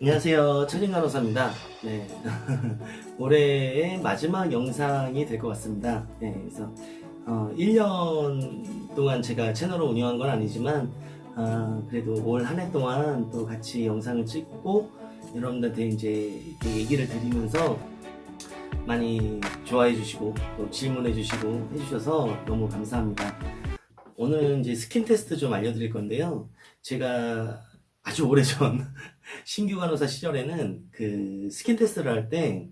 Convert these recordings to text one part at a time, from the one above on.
안녕하세요. 천인간호사입니다. 네. 올해의 마지막 영상이 될 것 같습니다. 네, 그래서 1년 동안 제가 채널을 운영한 건 아니지만 그래도 올 한 해 동안 또 같이 영상을 찍고 여러분들한테 이제 이렇게 얘기를 드리면서 많이 좋아해 주시고 또 질문해 주시고 해주셔서 너무 감사합니다. 오늘은 이제 스킨 테스트 좀 알려드릴 건데요. 제가 아주 오래전 신규 간호사 시절에는 그 스킨 테스트를 할 때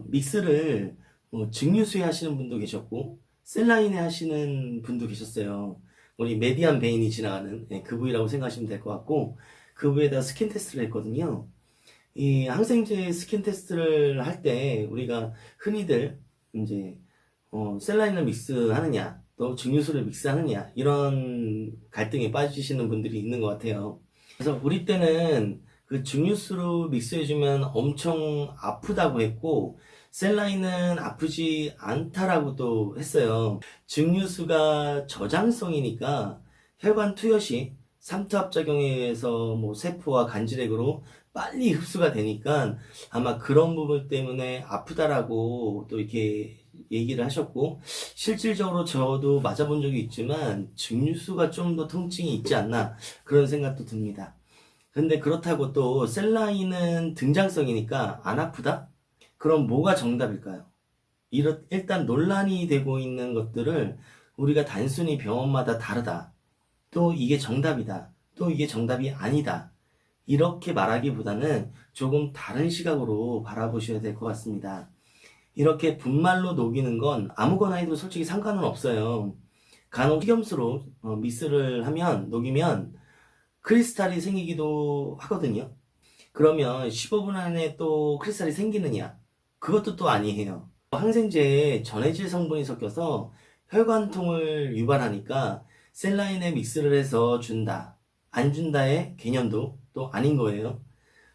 믹스를 뭐 증류수에 하시는 분도 계셨고 셀라인에 하시는 분도 계셨어요. 우리 메디안 베인이 지나가는 그 부위라고 생각하시면 될 것 같고 그 부위에다 스킨 테스트를 했거든요. 이 항생제 스킨 테스트를 할 때 우리가 흔히들 이제 셀라인을 믹스하느냐 또 증류수를 믹스하느냐 이런 갈등에 빠지시는 분들이 있는 것 같아요. 그래서 우리 때는 그 증류수로 믹스해주면 엄청 아프다고 했고 셀라인은 아프지 않다라고도 했어요. 증류수가 저장성이니까 혈관 투여시 삼투압작용에 의해서 뭐 세포와 간질액으로 빨리 흡수가 되니까 아마 그런 부분 때문에 아프다라고 또 이렇게 얘기를 하셨고 실질적으로 저도 맞아본 적이 있지만 증류수가 좀 더 통증이 있지 않나 그런 생각도 듭니다. 근데 그렇다고 또 셀라인은 등장성이니까 안 아프다? 그럼 뭐가 정답일까요? 일단 논란이 되고 있는 것들을 우리가 단순히 병원마다 다르다. 또 이게 정답이다. 또 이게 정답이 아니다. 이렇게 말하기보다는 조금 다른 시각으로 바라보셔야 될 것 같습니다. 이렇게 분말로 녹이는 건 아무거나 해도 솔직히 상관은 없어요. 간혹 식염수로 믹스를 하면 녹이면 크리스탈이 생기기도 하거든요. 그러면 15분 안에 또 크리스탈이 생기느냐? 그것도 또 아니에요. 항생제에 전해질 성분이 섞여서 혈관통을 유발하니까 셀라인에 믹스를 해서 준다. 안 준다의 개념도 또 아닌 거예요.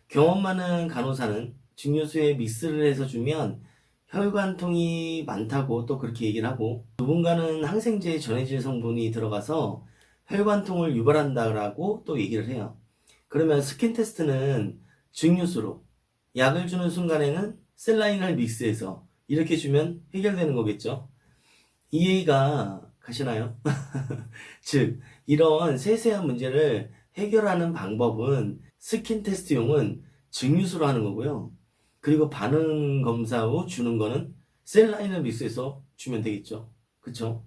경험 많은 간호사는 증류수에 믹스를 해서 주면 혈관통이 많다고 또 그렇게 얘기를 하고 누군가는 항생제에 전해질 성분이 들어가서 혈관통을 유발한다라고 또 얘기를 해요. 그러면 스킨 테스트는 증류수로 약을 주는 순간에는 셀라인을 믹스해서 이렇게 주면 해결되는 거겠죠. 이해가 가시나요? 즉 이런 세세한 문제를 해결하는 방법은 스킨 테스트용은 증류수로 하는 거고요. 그리고 반응 검사 후 주는 거는 셀라인을 믹스해서 주면 되겠죠. 그쵸?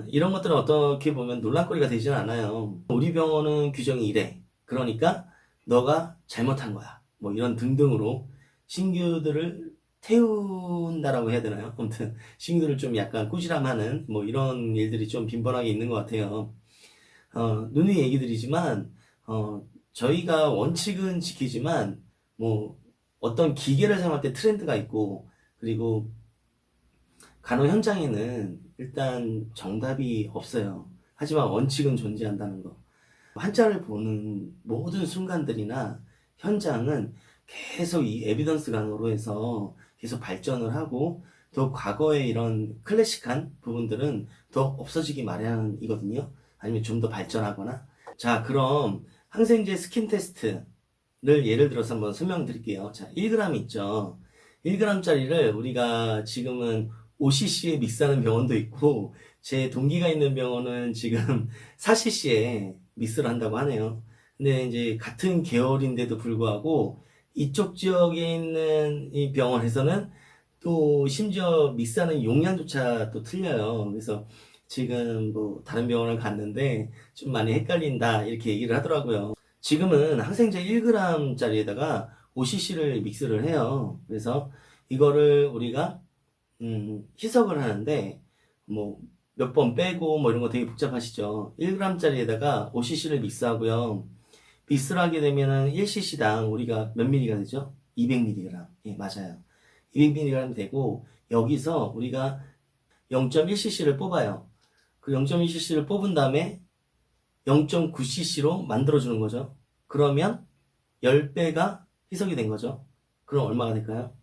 이런 것들은 어떻게 보면 논란거리가 되지는 않아요. 우리 병원은 규정이 이래. 그러니까 너가 잘못한 거야. 뭐 이런 등등으로 신규들을 태운다라고 해야 되나요? 아무튼 신규들을 좀 약간 꾸지람하는 뭐 이런 일들이 좀 빈번하게 있는 것 같아요. 누누이 얘기 드리지만 저희가 원칙은 지키지만 뭐 어떤 기계를 사용할 때 트렌드가 있고 그리고 간호 현장에는 일단 정답이 없어요. 하지만 원칙은 존재한다는 거. 환자를 보는 모든 순간들이나 현장은 계속 이 에비던스 간호로 해서 계속 발전을 하고 또 과거의 이런 클래식한 부분들은 더 없어지기 마련이거든요. 아니면 좀 더 발전하거나. 자, 그럼 항생제 스킨 테스트를 예를 들어서 한번 설명드릴게요. 자, 1g 있죠. 1g짜리를 우리가 지금은 5cc에 믹스하는 병원도 있고 제 동기가 있는 병원은 지금 4cc에 믹스를 한다고 하네요. 근데 이제 같은 계열인데도 불구하고 이쪽 지역에 있는 이 병원에서는 또 심지어 믹스하는 용량조차 또 틀려요. 그래서 지금 뭐 다른 병원을 갔는데 좀 많이 헷갈린다 이렇게 얘기를 하더라고요. 지금은 항생제 1g짜리에다가 5cc를 믹스를 해요. 그래서 이거를 우리가 희석을 하는데 뭐 몇 번 빼고 뭐 이런 거 되게 복잡하시죠. 1g짜리에다가 5cc를 믹스하고요. 믹스를 하게 되면은 1cc당 우리가 몇 mg가 되죠? 200mg. 예, 맞아요. 200mg 되고 여기서 우리가 0.1cc를 뽑아요. 그 0.1cc를 뽑은 다음에 0.9cc로 만들어주는 거죠. 그러면 10배가 희석이 된 거죠. 그럼 얼마가 될까요?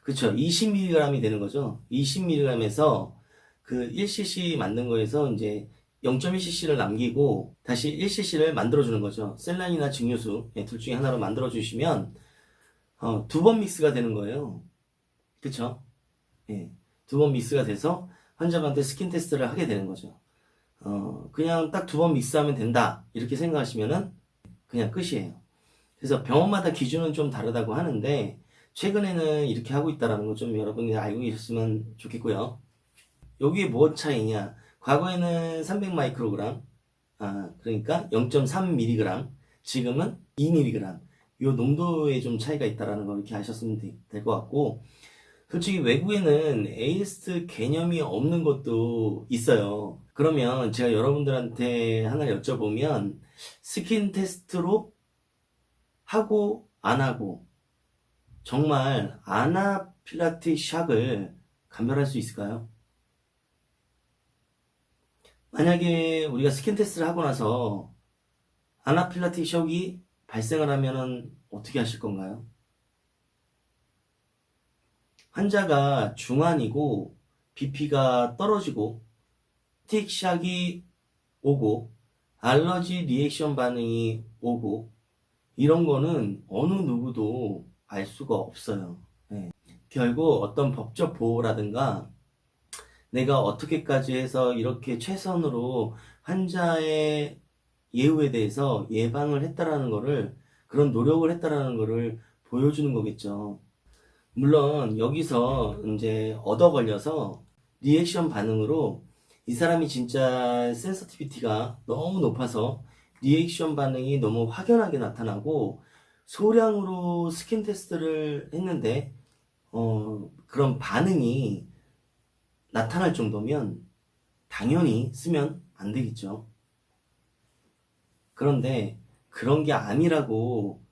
그쵸. 20mg이 되는 거죠. 20mg에서 그 1cc 만든 거에서 이제 0.1cc를 남기고 다시 1cc를 만들어주는 거죠. 셀란이나 증류수 둘 중에 하나로 만들어주시면 두 번 믹스가 되는 거예요. 그쵸? 예, 두 번 믹스가 돼서 환자분한테 스킨 테스트를 하게 되는 거죠. 그냥 딱 두 번 믹스하면 된다 이렇게 생각하시면은 그냥 끝이에요. 그래서 병원마다 기준은 좀 다르다고 하는데 최근에는 이렇게 하고 있다는 거 좀 여러분이 알고 계셨으면 좋겠고요. 여기에 뭐 차이냐? 과거에는 300 마이크로그램, 그러니까 0.3mg, 지금은 2mg. 요 농도에 좀 차이가 있다라는 거 이렇게 아셨으면 될 것 같고, 솔직히 외국에는 AS 개념이 없는 것도 있어요. 그러면 제가 여러분들한테 하나 여쭤보면 스킨 테스트로 하고 안 하고 정말 아나필락틱 샥을 감별할 수 있을까요? 만약에 우리가 스킨 테스트를 하고 나서 아나필락틱 샥이 발생을 하면은 어떻게 하실 건가요? 환자가 중환이고 BP가 떨어지고 틱 샥이 오고 알러지 리액션 반응이 오고 이런 거는 어느 누구도 알 수가 없어요. 네. 결국 어떤 법적 보호라든가 내가 어떻게까지 해서 이렇게 최선으로 환자의 예후에 대해서 예방을 했다라는 거를 그런 노력을 했다라는 거를 보여주는 거겠죠. 물론 여기서 이제 얻어 걸려서 리액션 반응으로 이 사람이 진짜 센서티비티가 너무 높아서 리액션 반응이 너무 확연하게 나타나고 소량으로 스킨 테스트를 했는데 그런 반응이 나타날 정도면 당연히 쓰면 안 되겠죠. 그런데 그런 게 아니라고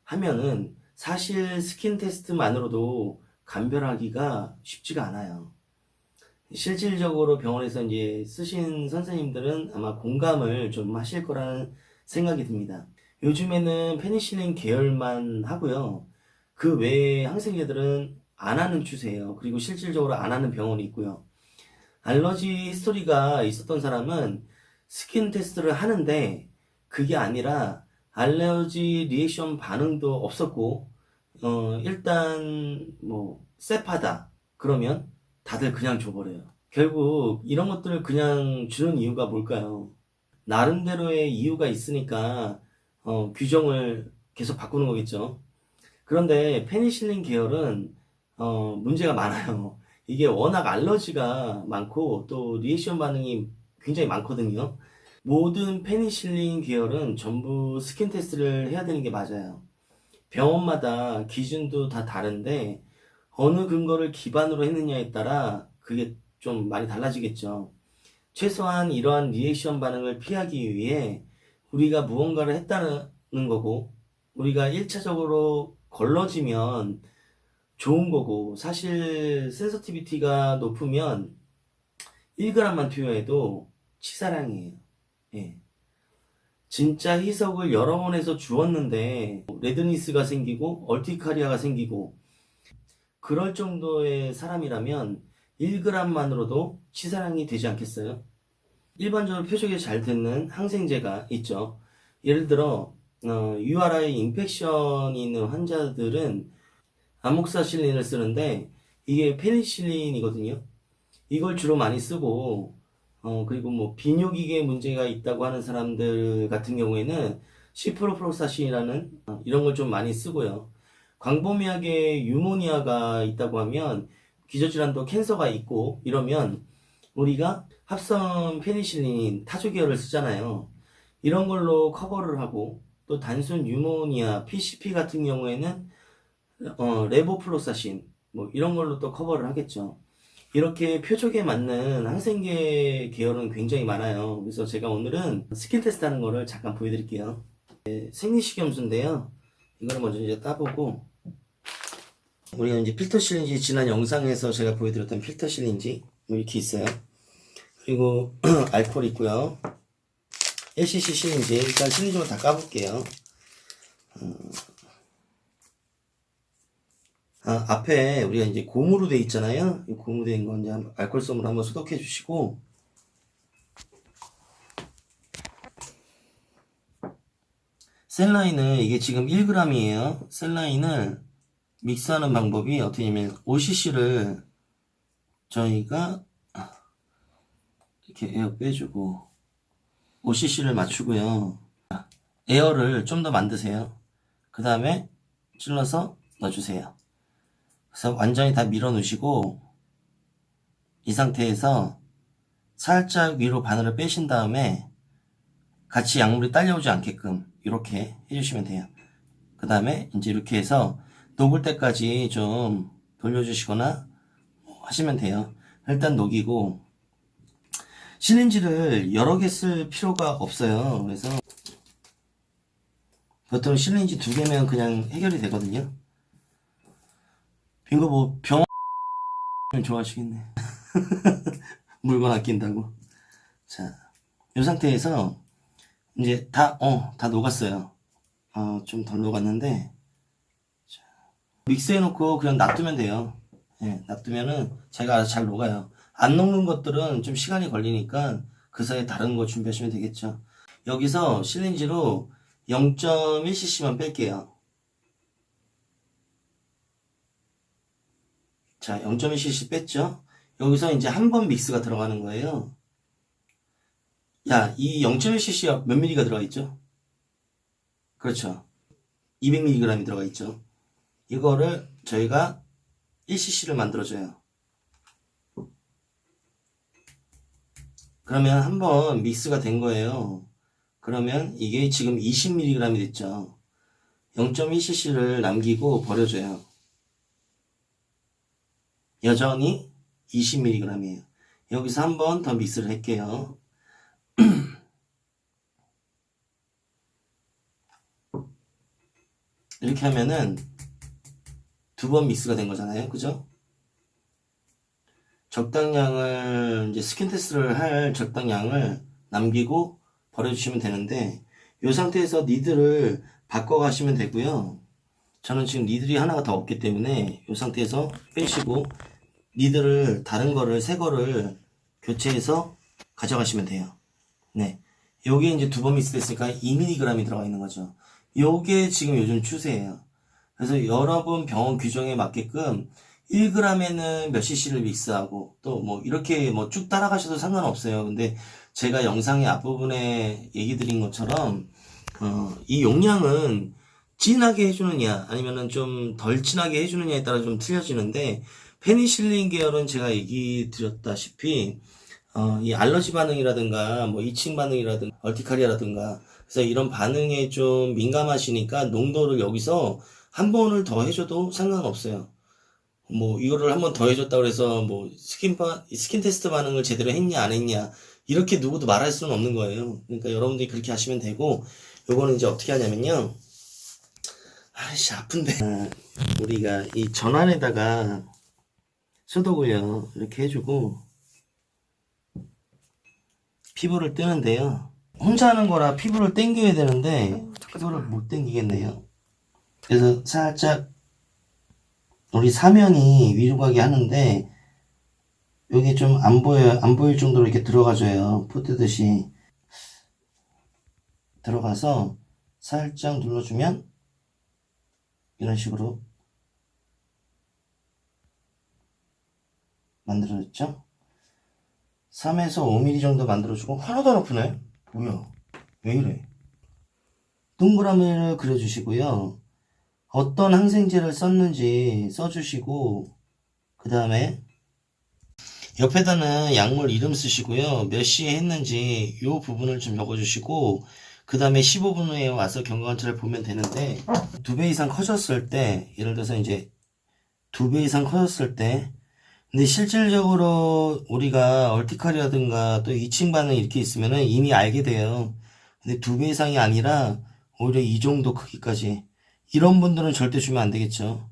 하면은 사실 스킨 테스트만으로도 감별하기가 쉽지가 않아요. 실질적으로 병원에서 이제 쓰신 선생님들은 아마 공감을 좀 하실 거라는 생각이 듭니다. 요즘에는 페니실린 계열만 하고요. 그 외에 항생제들은 안 하는 추세예요. 그리고 실질적으로 안 하는 병원이 있고요. 알러지 히스토리가 있었던 사람은 스킨 테스트를 하는데 그게 아니라 알러지 리액션 반응도 없었고 일단 뭐 쎄하다 그러면 다들 그냥 줘버려요. 결국 이런 것들을 그냥 주는 이유가 뭘까요? 나름대로의 이유가 있으니까 규정을 계속 바꾸는 거겠죠. 그런데 페니실린 계열은 문제가 많아요. 이게 워낙 알러지가 많고 또 리액션 반응이 굉장히 많거든요. 모든 페니실린 계열은 전부 스킨 테스트를 해야 되는 게 맞아요. 병원마다 기준도 다 다른데 어느 근거를 기반으로 했느냐에 따라 그게 좀 많이 달라지겠죠. 최소한 이러한 리액션 반응을 피하기 위해 우리가 무언가를 했다는 거고 우리가 1차적으로 걸러지면 좋은 거고 사실 센서티비티가 높으면 1g만 투여해도 치사량이에요. 예. 진짜 희석을 여러 번 해서 주었는데 레드니스가 생기고 얼티카리아가 생기고 그럴 정도의 사람이라면 1g만으로도 치사량이 되지 않겠어요? 일반적으로 표적이 잘 되는 항생제가 있죠. 예를 들어 URI 인펙션이 있는 환자들은 아목사실린을 쓰는데 이게 페니실린이거든요. 이걸 주로 많이 쓰고 그리고 뭐 비뇨기계 문제가 있다고 하는 사람들 같은 경우에는 시프로프로사신이라는 이런 걸 좀 많이 쓰고요. 광범위하게 유모니아가 있다고 하면 기저질환도 캔서가 있고 이러면 우리가 합성 페니실린 타조 계열을 쓰잖아요. 이런 걸로 커버를 하고 또 단순 유모니아 PCP 같은 경우에는 레보플로사신 뭐 이런 걸로 또 커버를 하겠죠. 이렇게 표적에 맞는 항생제 계열은 굉장히 많아요. 그래서 제가 오늘은 스킨 테스트 하는 거를 잠깐 보여드릴게요. 생리식염수인데요. 이거를 먼저 이제 따보고 우리가 이제 필터 실린지 지난 영상에서 제가 보여드렸던 필터 실린지 이렇게 있어요. 그리고 알코올 있고요. 1cc 실린지 일단 실린지로 다 까볼게요. 앞에 우리가 이제 고무로 돼 있잖아요. 이 고무로 된 거 이제 알코올솜으로 한번 소독해 주시고 셀라인을 이게 지금 1g이에요. 셀라인을 믹스하는 방법이 어떻게 하냐면 5cc를 저희가 이렇게 에어 빼주고 5cc를 맞추고요. 에어를 좀 더 만드세요. 그 다음에 찔러서 넣어주세요. 그래서 완전히 다 밀어 놓으시고 이 상태에서 살짝 위로 바늘을 빼신 다음에 같이 약물이 딸려오지 않게끔 이렇게 해주시면 돼요. 그 다음에 이제 이렇게 해서 녹을 때까지 좀 돌려주시거나 하시면 돼요. 일단 녹이고 시린지를 여러 개 쓸 필요가 없어요. 그래서 보통 시린지 2개면 그냥 해결이 되거든요. 이거 뭐 병원 좋아하시겠네. 물건 아낀다고. 자, 이 상태에서 이제 다 녹았어요. 좀 덜 녹았는데 자, 믹스해 놓고 그냥 놔두면 돼요. 네, 놔두면은 제가 알아서 잘 녹아요. 안 녹는 것들은 좀 시간이 걸리니까 그 사이에 다른 거 준비하시면 되겠죠. 여기서 시린지로 0.1cc만 뺄게요. 자, 0.1cc 뺐죠? 여기서 이제 한 번 믹스가 들어가는 거예요. 야, 이 0.1cc가 몇 미리가 들어가 있죠? 그렇죠. 200mg이 들어가 있죠. 이거를 저희가 1cc를 만들어줘요. 그러면 한번 믹스가 된 거예요. 그러면 이게 지금 20mg이 됐죠. 0.1cc를 남기고 버려줘요. 여전히 20mg이에요. 여기서 한 번 더 믹스를 할게요. 이렇게 하면은 2번 믹스가 된 거잖아요. 그죠? 적당량을 이제 스킨 테스트를 할 적당량을 남기고 버려주시면 되는데 이 상태에서 니들을 바꿔 가시면 되고요. 저는 지금 니들이 하나가 더 없기 때문에 이 상태에서 빼시고 니들을 다른 거를 새 거를 교체해서 가져가시면 돼요. 네, 요게 이제 2번 믹스 됐으니까 2mg이 들어가 있는 거죠. 요게 지금 요즘 추세예요. 그래서 여러분 병원 규정에 맞게끔 1g에는 몇 cc를 믹스하고 또 뭐 이렇게 뭐 쭉 따라가셔도 상관없어요. 근데 제가 영상의 앞부분에 얘기 드린 것처럼 이 용량은 진하게 해주느냐 아니면은 좀 덜 진하게 해주느냐에 따라 좀 틀려지는데 페니실린 계열은 제가 얘기 드렸다시피 이 알러지 반응이라든가 뭐 이칭 반응이라든가 얼티카리아라든가 그래서 이런 반응에 좀 민감하시니까 농도를 여기서 한 번을 더 해줘도 상관없어요. 뭐 이거를 한 번 더 해줬다고 해서 뭐 스킨 테스트 반응을 제대로 했냐 안 했냐 이렇게 누구도 말할 수는 없는 거예요. 그러니까 여러분들이 그렇게 하시면 되고 요거는 이제 어떻게 하냐면요. 아이씨 아픈데 우리가 이 전환에다가 소독을요 이렇게 해주고 피부를 뜨는데요. 혼자 하는 거라 피부를 당겨야 되는데 피부를 못 당기겠네요. 그래서 살짝 우리 사면이 위로 가게 하는데 여기 좀 안 보일 정도로 이렇게 들어가줘요. 푸 뜨듯이 들어가서 살짝 눌러주면 이런 식으로 만들어졌죠. 3에서 5mm 정도 만들어주고 하나도 안 아프네. 뭐야 왜 이래. 동그라미를 그려주시고요. 어떤 항생제를 썼는지 써주시고 그 다음에 옆에다는 약물 이름 쓰시고요. 몇 시에 했는지 이 부분을 좀 적어주시고 그 다음에 15분 후에 와서 경과관찰을 보면 되는데 2배 이상 커졌을 때 예를 들어서 이제 2배 이상 커졌을 때 근데 실질적으로 우리가 얼티카리라든가 또 이칭 반응 이렇게 있으면은 이미 알게 돼요. 근데 2배 이상이 아니라 오히려 이 정도 크기까지 이런 분들은 절대 주면 안 되겠죠.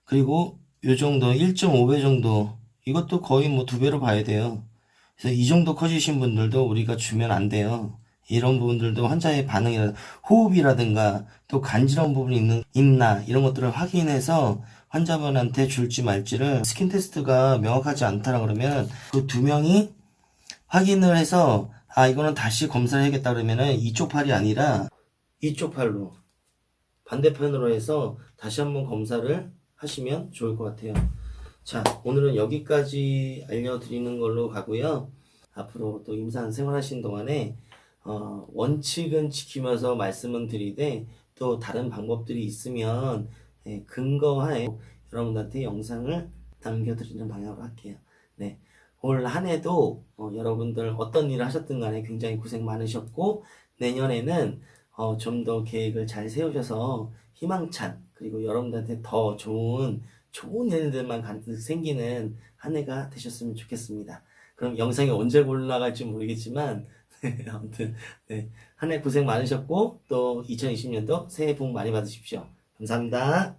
그리고 요 정도 1.5배 정도 이것도 거의 뭐 2배로 봐야 돼요. 그래서 이 정도 커지신 분들도 우리가 주면 안 돼요. 이런 부분들도 환자의 반응이라든가 호흡이라든가 또 간지러운 부분이 있나 이런 것들을 확인해서 환자분한테 줄지 말지를 스킨 테스트가 명확하지 않다라 그러면 그 2명이 확인을 해서 이거는 다시 검사를 해야겠다 그러면은 이쪽 팔이 아니라 이쪽 팔로 반대편으로 해서 다시 한번 검사를 하시면 좋을 것 같아요. 자, 오늘은 여기까지 알려드리는 걸로 가고요. 앞으로 또 임산 생활하신 동안에 원칙은 지키면서 말씀은 드리되 또 다른 방법들이 있으면 근거하에 여러분들한테 영상을 남겨드리는 방향으로 할게요. 네. 올 한 해도 여러분들 어떤 일을 하셨든 간에 굉장히 고생 많으셨고 내년에는 좀 더 계획을 잘 세우셔서 희망찬 그리고 여러분들한테 더 좋은 일들만 가득 생기는 한 해가 되셨으면 좋겠습니다. 그럼 영상이 언제 올라갈지 모르겠지만 아무튼 네, 한 해 고생 많으셨고 또 2020년도 새해 복 많이 받으십시오. 감사합니다.